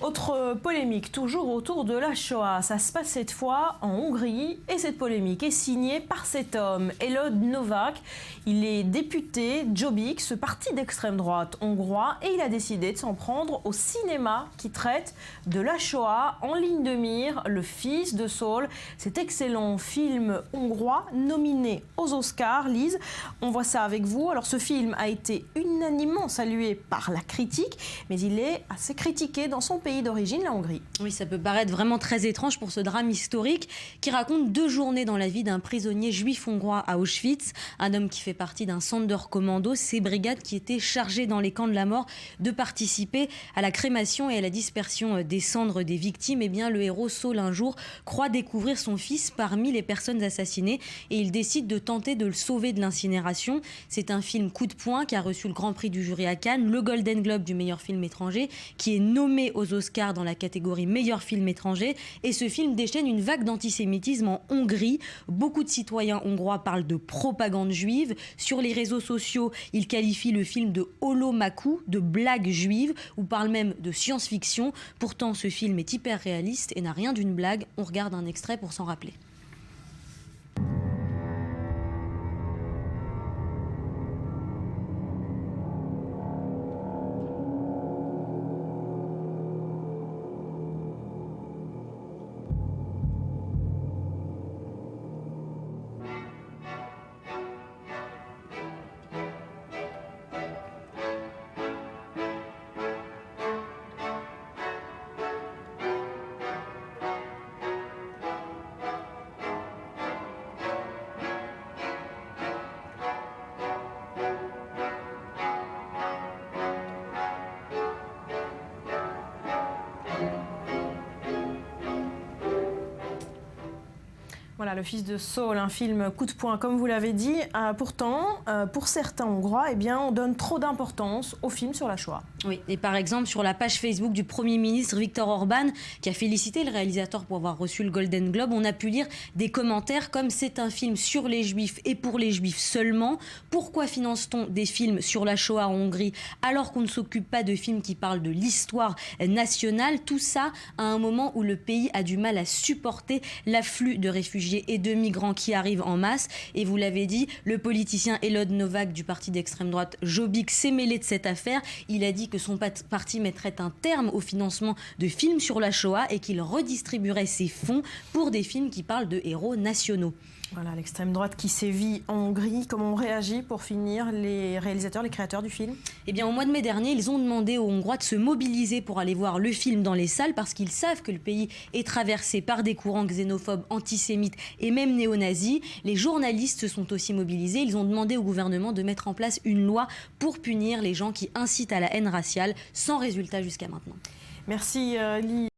Autre polémique, toujours autour de la Shoah. Ça se passe cette fois en Hongrie et cette polémique est signée par cet homme, Elod Novak. Il est député Jobbik, ce parti d'extrême droite hongrois, et il a décidé de s'en prendre au cinéma qui traite de la Shoah. En ligne de mire, Le Fils de Saul, cet excellent film hongrois nominé aux Oscars. Lise, on voit ça avec vous. Alors ce film a été unanimement salué par la critique, mais il est assez critiqué dans son pays d'origine, la Hongrie. Oui, ça peut paraître vraiment très étrange pour ce drame historique qui raconte 2 journées dans la vie d'un prisonnier juif hongrois à Auschwitz, un homme qui fait partie d'un Sonderkommando, ces brigades qui étaient chargées dans les camps de la mort de participer à la crémation et à la dispersion des cendres des victimes. Eh bien, le héros Saul, un jour, croit découvrir son fils parmi les personnes assassinées et il décide de tenter de le sauver de l'incinération. C'est un film coup de poing qui a reçu le Grand Prix du jury à Cannes, le Golden Globe du meilleur film étranger, qui est nommé aux Oscars dans la catégorie meilleur film étranger. Et ce film déchaîne une vague d'antisémitisme en Hongrie. Beaucoup de citoyens hongrois parlent de propagande juive. Sur les réseaux sociaux, ils qualifient le film de holomaku, de blague juive, ou parlent même de science-fiction. Pourtant, ce film est hyper réaliste et n'a rien d'une blague. On regarde un extrait pour s'en rappeler. Voilà, Le Fils de Saul, un film coup de poing, comme vous l'avez dit. Pourtant, pour certains Hongrois, eh bien, on donne trop d'importance au film sur la Shoah. Oui, et par exemple, sur la page Facebook du Premier ministre Viktor Orban, qui a félicité le réalisateur pour avoir reçu le Golden Globe, on a pu lire des commentaires comme « C'est un film sur les Juifs et pour les Juifs seulement. Pourquoi finance-t-on des films sur la Shoah en Hongrie alors qu'on ne s'occupe pas de films qui parlent de l'histoire nationale ?» Tout ça à un moment où le pays a du mal à supporter l'afflux de réfugiés et de migrants qui arrivent en masse. Et vous l'avez dit, le politicien Elod Novak du parti d'extrême droite Jobbik s'est mêlé de cette affaire. Il a dit que son parti mettrait un terme au financement de films sur la Shoah et qu'il redistribuerait ses fonds pour des films qui parlent de héros nationaux. Voilà, l'extrême droite qui sévit en Hongrie. Comment ont réagi pour finir les réalisateurs, les créateurs du film? Eh bien, au mois de mai dernier, ils ont demandé aux Hongrois de se mobiliser pour aller voir le film dans les salles parce qu'ils savent que le pays est traversé par des courants xénophobes, antisémites et même néo-nazis. Les journalistes se sont aussi mobilisés. Ils ont demandé au gouvernement de mettre en place une loi pour punir les gens qui incitent à la haine raciale, sans résultat jusqu'à maintenant. Merci Lise.